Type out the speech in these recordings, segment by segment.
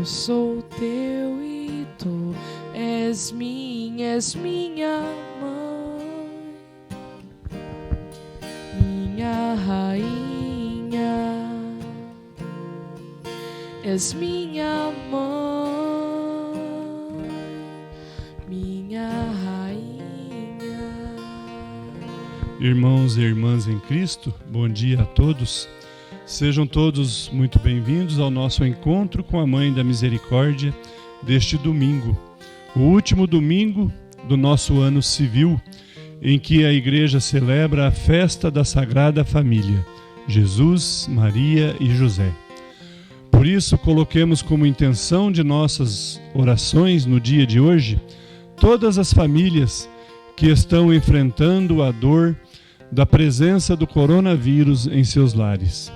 sou teu e tu és minha mãe, minha rainha, és minha mãe, minha rainha. Irmãos e irmãs em Cristo, bom dia a todos. Sejam todos muito bem-vindos ao nosso encontro com a Mãe da Misericórdia deste domingo, o último domingo do nosso ano civil, em que a Igreja celebra a festa da Sagrada Família, Jesus, Maria e José. Por isso, coloquemos como intenção de nossas orações no dia de hoje todas as famílias que estão enfrentando a dor da presença do coronavírus em seus lares.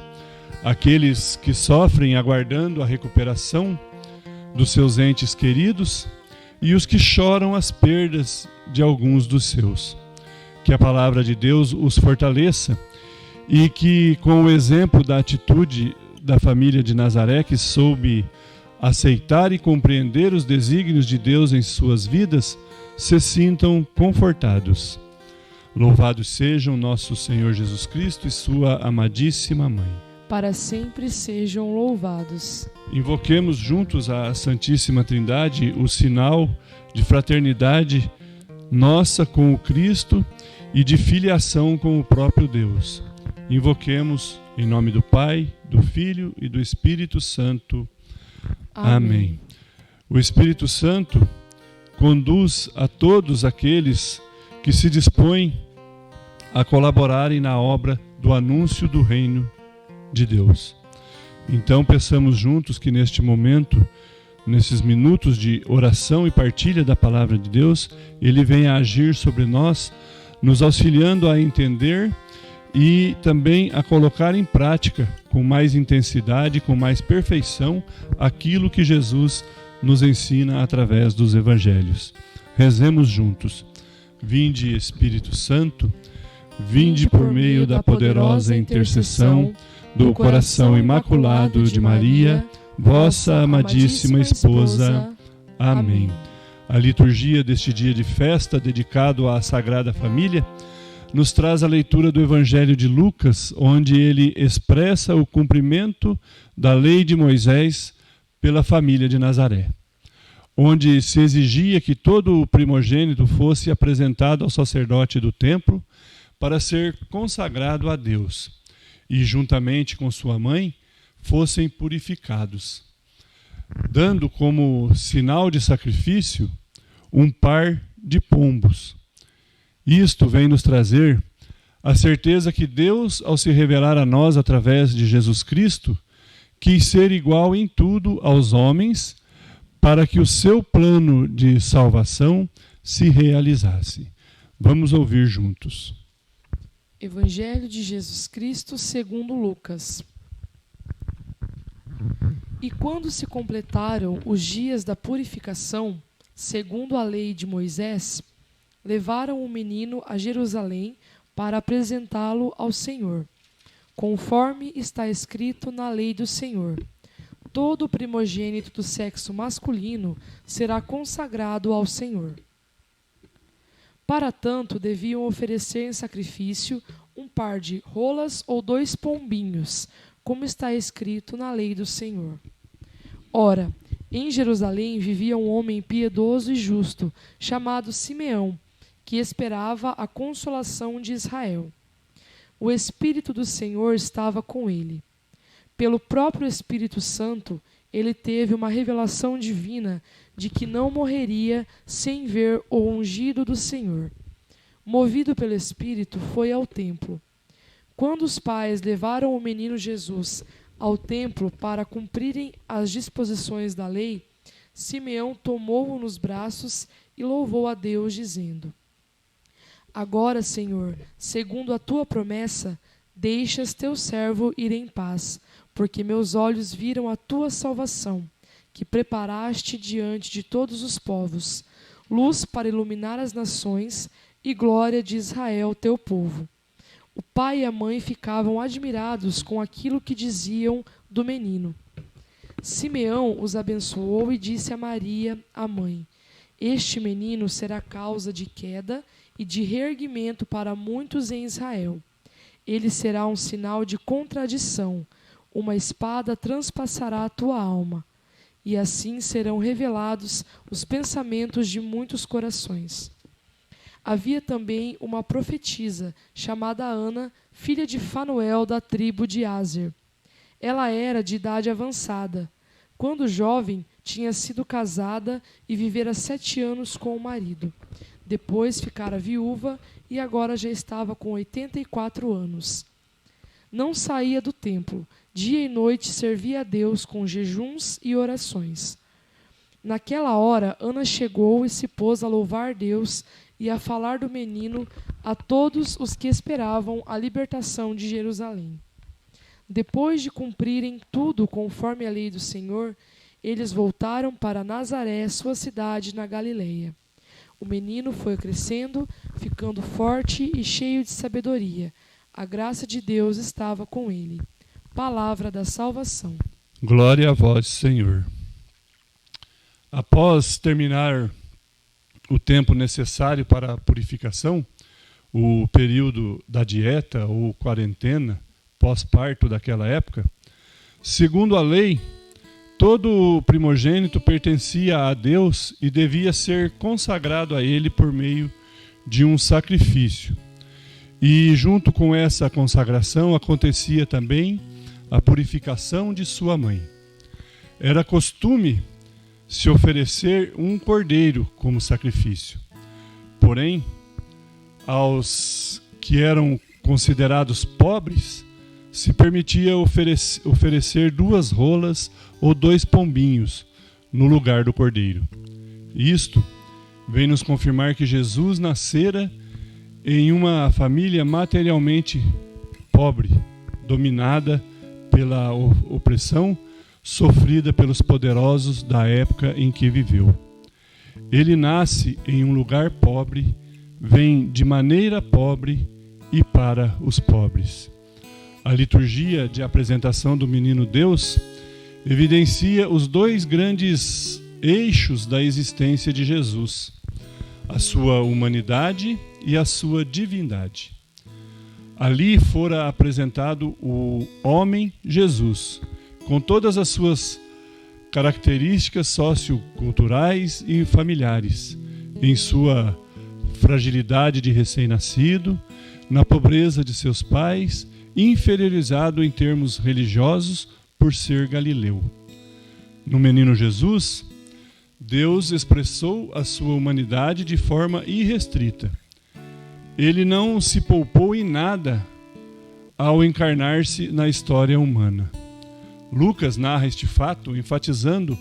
Aqueles que sofrem aguardando a recuperação dos seus entes queridos e os que choram as perdas de alguns dos seus. Que a palavra de Deus os fortaleça e que, com o exemplo da atitude da família de Nazaré, que soube aceitar e compreender os desígnios de Deus em suas vidas, se sintam confortados. Louvado sejam nosso Senhor Jesus Cristo e sua amadíssima Mãe. Para sempre sejam louvados. Invoquemos juntos a Santíssima Trindade, o sinal de fraternidade nossa com o Cristo e de filiação com o próprio Deus. Invoquemos em nome do Pai, do Filho e do Espírito Santo. Amém. O Espírito Santo conduz a todos aqueles que se dispõem a colaborarem na obra do anúncio do reino de Deus. Então peçamos juntos que neste momento, nesses minutos de oração e partilha da palavra de Deus, Ele venha agir sobre nós, nos auxiliando a entender e também a colocar em prática com mais intensidade, com mais perfeição, aquilo que Jesus nos ensina através dos evangelhos. Rezemos juntos. Vinde, Espírito Santo, vinde por meio da poderosa intercessão do coração imaculado de Maria, vossa amadíssima esposa. Amém. A liturgia deste dia de festa, dedicado à Sagrada Família, nos traz a leitura do Evangelho de Lucas, onde ele expressa o cumprimento da lei de Moisés pela família de Nazaré, onde se exigia que todo o primogênito fosse apresentado ao sacerdote do templo para ser consagrado a Deus e, juntamente com sua mãe, fossem purificados, dando como sinal de sacrifício um par de pombos. Isto vem nos trazer a certeza que Deus, ao se revelar a nós através de Jesus Cristo, quis ser igual em tudo aos homens, para que o seu plano de salvação se realizasse. Vamos ouvir juntos. Evangelho de Jesus Cristo segundo Lucas. E quando se completaram os dias da purificação, segundo a lei de Moisés, levaram o menino a Jerusalém para apresentá-lo ao Senhor, conforme está escrito na lei do Senhor. Todo primogênito do sexo masculino será consagrado ao Senhor. Para tanto, deviam oferecer em sacrifício um par de rolas ou 2 pombinhos, como está escrito na lei do Senhor. Ora, em Jerusalém vivia um homem piedoso e justo, chamado Simeão, que esperava a consolação de Israel. O Espírito do Senhor estava com ele. Pelo próprio Espírito Santo, ele teve uma revelação divina de que não morreria sem ver o ungido do Senhor. Movido pelo Espírito, foi ao templo. Quando os pais levaram o menino Jesus ao templo para cumprirem as disposições da lei, Simeão tomou-o nos braços e louvou a Deus, dizendo: Agora, Senhor, segundo a tua promessa, deixas teu servo ir em paz, porque meus olhos viram a tua salvação, que preparaste diante de todos os povos, luz para iluminar as nações e glória de Israel, teu povo. O pai e a mãe ficavam admirados com aquilo que diziam do menino. Simeão os abençoou e disse a Maria, a mãe: Este menino será causa de queda e de reerguimento para muitos em Israel. Ele será um sinal de contradição, uma espada transpassará a tua alma, e assim serão revelados os pensamentos de muitos corações. Havia também uma profetisa, chamada Ana, filha de Fanuel, da tribo de Aser. Ela era de idade avançada. Quando jovem, tinha sido casada e vivera 7 anos com o marido. Depois ficara viúva e agora já estava com 84 anos. Não saía do templo. Dia e noite servia a Deus com jejuns e orações. Naquela hora, Ana chegou e se pôs a louvar Deus e a falar do menino a todos os que esperavam a libertação de Jerusalém. Depois de cumprirem tudo conforme a lei do Senhor, eles voltaram para Nazaré, sua cidade na Galileia. O menino foi crescendo, ficando forte e cheio de sabedoria. A graça de Deus estava com ele. Palavra da salvação. Glória a vós, Senhor. Após terminar o tempo necessário para a purificação, o período da dieta ou quarentena, pós-parto daquela época, segundo a lei, todo primogênito pertencia a Deus e devia ser consagrado a Ele por meio de um sacrifício. E junto com essa consagração acontecia também a purificação de sua mãe. Era costume se oferecer um cordeiro como sacrifício. Porém, aos que eram considerados pobres, se permitia oferecer 2 rolas ou 2 pombinhos no lugar do cordeiro. Isto vem nos confirmar que Jesus nascera em uma família materialmente pobre, dominada pela opressão sofrida pelos poderosos da época em que viveu. Ele nasce em um lugar pobre, vem de maneira pobre e para os pobres. A liturgia de apresentação do menino Deus evidencia os 2 grandes eixos da existência de Jesus: a sua humanidade e a sua divindade. Ali fora apresentado o homem Jesus, com todas as suas características socioculturais e familiares, em sua fragilidade de recém-nascido, na pobreza de seus pais, inferiorizado em termos religiosos por ser galileu. No menino Jesus, Deus expressou a sua humanidade de forma irrestrita. Ele não se poupou em nada ao encarnar-se na história humana. Lucas narra este fato, enfatizando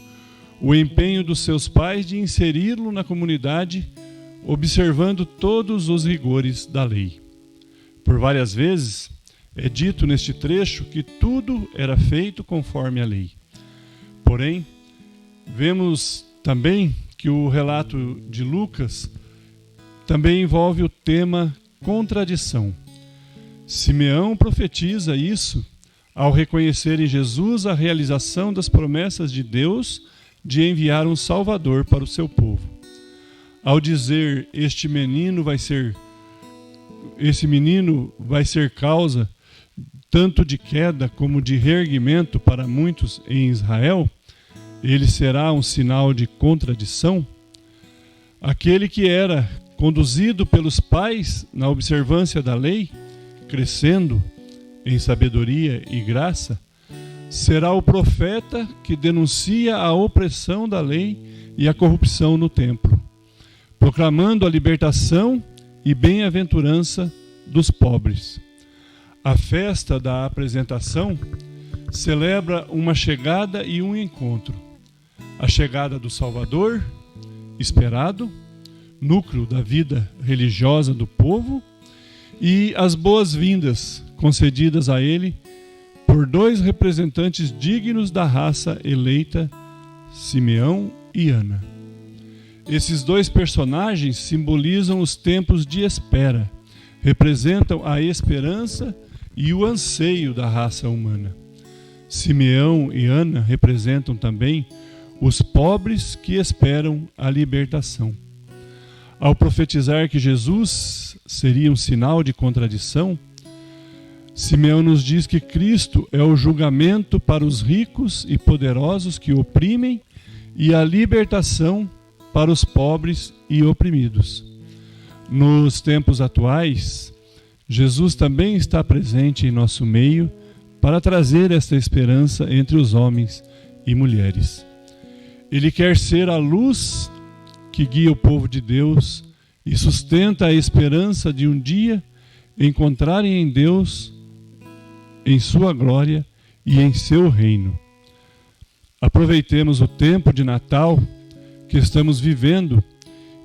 o empenho dos seus pais de inseri-lo na comunidade, observando todos os rigores da lei. Por várias vezes, é dito neste trecho que tudo era feito conforme a lei. Porém, vemos também que o relato de Lucas também envolve o tema contradição. Simeão profetiza isso ao reconhecer em Jesus a realização das promessas de Deus de enviar um Salvador para o seu povo. Ao dizer esse menino vai ser causa tanto de queda como de reerguimento para muitos em Israel, ele será um sinal de contradição. Aquele que era conduzido pelos pais na observância da lei, crescendo em sabedoria e graça, será o profeta que denuncia a opressão da lei e a corrupção no templo, proclamando a libertação e bem-aventurança dos pobres. A festa da apresentação celebra uma chegada e um encontro. A chegada do Salvador, esperado, núcleo da vida religiosa do povo, e as boas-vindas concedidas a ele por 2 representantes dignos da raça eleita, Simeão e Ana. Esses 2 personagens simbolizam os tempos de espera, representam a esperança e o anseio da raça humana. Simeão e Ana representam também os pobres que esperam a libertação. Ao profetizar que Jesus seria um sinal de contradição, Simeão nos diz que Cristo é o julgamento para os ricos e poderosos que oprimem e a libertação para os pobres e oprimidos. Nos tempos atuais, Jesus também está presente em nosso meio para trazer esta esperança entre os homens e mulheres. Ele quer ser a luz que guia o povo de Deus e sustenta a esperança de um dia encontrarem em Deus, em sua glória e em seu reino. Aproveitemos o tempo de Natal que estamos vivendo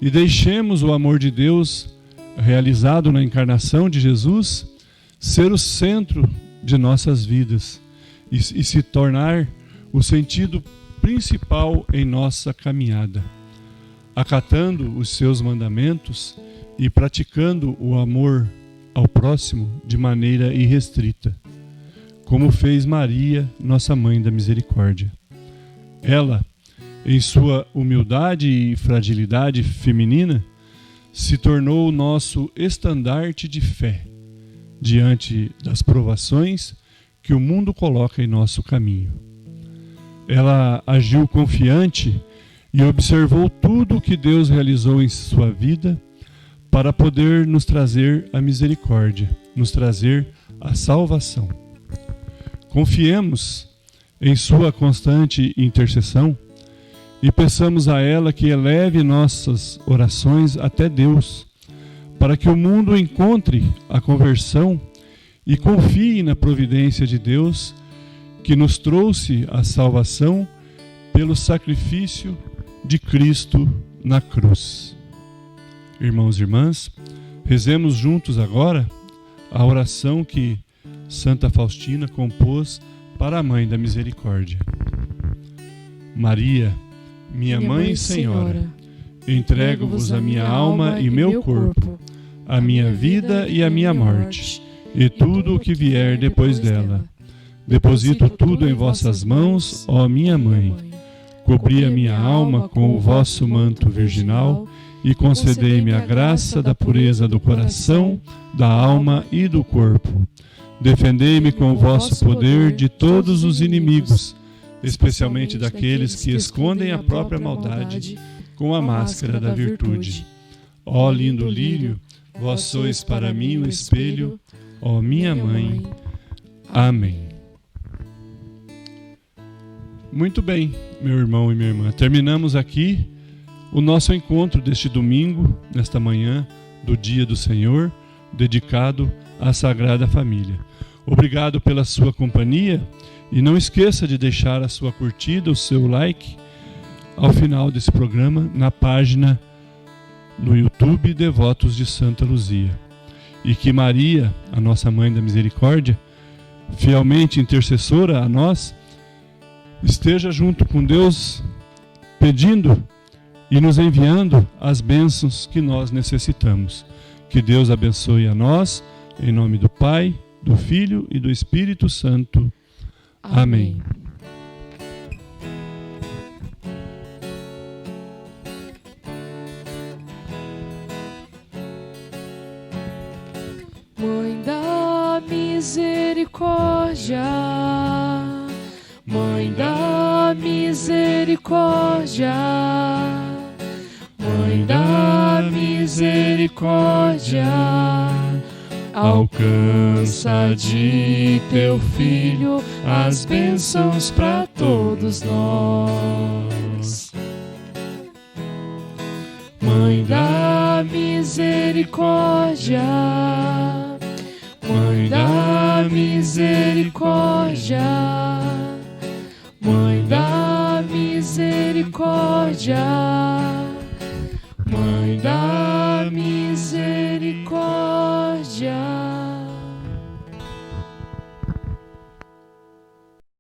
e deixemos o amor de Deus realizado na encarnação de Jesus ser o centro de nossas vidas e se tornar o sentido principal em nossa caminhada, acatando os seus mandamentos e praticando o amor ao próximo de maneira irrestrita, como fez Maria, nossa Mãe da Misericórdia. Ela, em sua humildade e fragilidade feminina, se tornou o nosso estandarte de fé diante das provações que o mundo coloca em nosso caminho. Ela agiu confiante e observou tudo o que Deus realizou em sua vida para poder nos trazer a misericórdia, nos trazer a salvação. Confiemos em sua constante intercessão e peçamos a ela que eleve nossas orações até Deus, para que o mundo encontre a conversão e confie na providência de Deus, que nos trouxe a salvação pelo sacrifício de Cristo na cruz. Irmãos e irmãs, rezemos juntos agora a oração que Santa Faustina compôs para a Mãe da Misericórdia. Maria, minha Mãe e Senhora, entrego-vos a minha alma e meu corpo, a minha vida e a minha morte, e tudo o que vier depois dela. Deposito tudo em vossas mãos, ó minha Mãe. Cobri a minha alma com o vosso manto virginal e concedei-me a graça da pureza do coração, da alma e do corpo. Defendei-me com o vosso poder de todos os inimigos, especialmente daqueles que escondem a própria maldade com a máscara da virtude. Ó lindo lírio, vós sois para mim o espelho, ó minha Mãe. Amém. Muito bem, meu irmão e minha irmã. Terminamos aqui o nosso encontro deste domingo, nesta manhã do Dia do Senhor, dedicado à Sagrada Família. Obrigado pela sua companhia e não esqueça de deixar a sua curtida, o seu like ao final desse programa na página no YouTube Devotos de Santa Luzia. E que Maria, a nossa Mãe da Misericórdia, fielmente intercessora a nós, esteja junto com Deus pedindo e nos enviando as bênçãos que nós necessitamos. Que Deus abençoe a nós, em nome do Pai, do Filho e do Espírito Santo. Amém. Mãe da Misericórdia, Mãe da Misericórdia, Mãe da Misericórdia, alcança de teu Filho as bênçãos para todos nós. Mãe da Misericórdia, Mãe da Misericórdia, Mãe da Misericórdia, Mãe da Misericórdia.